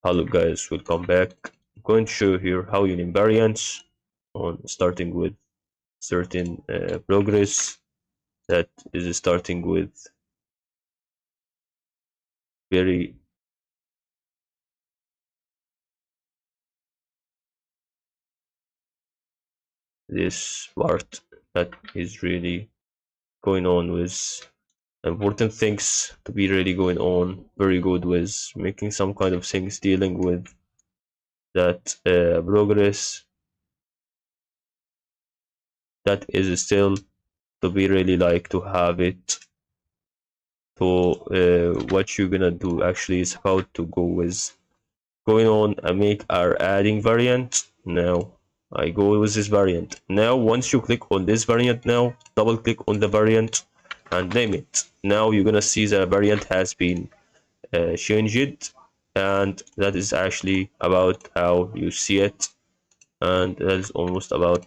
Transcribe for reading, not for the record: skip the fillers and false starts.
Hello guys, welcome back. I'm going to show here how you name variants on starting with certain progress that is starting with very this part that is really going on with important things to be really going on very good with making some kind of things dealing with that progress that is still to be really like to have it. So what you're gonna do actually is how to go with going on and make our adding variant. Now I go with this variant. Now once you click on this variant, now double click on the variant and name it. Now you're gonna see the variant has been changed, and that is actually about how you see it, and that is almost about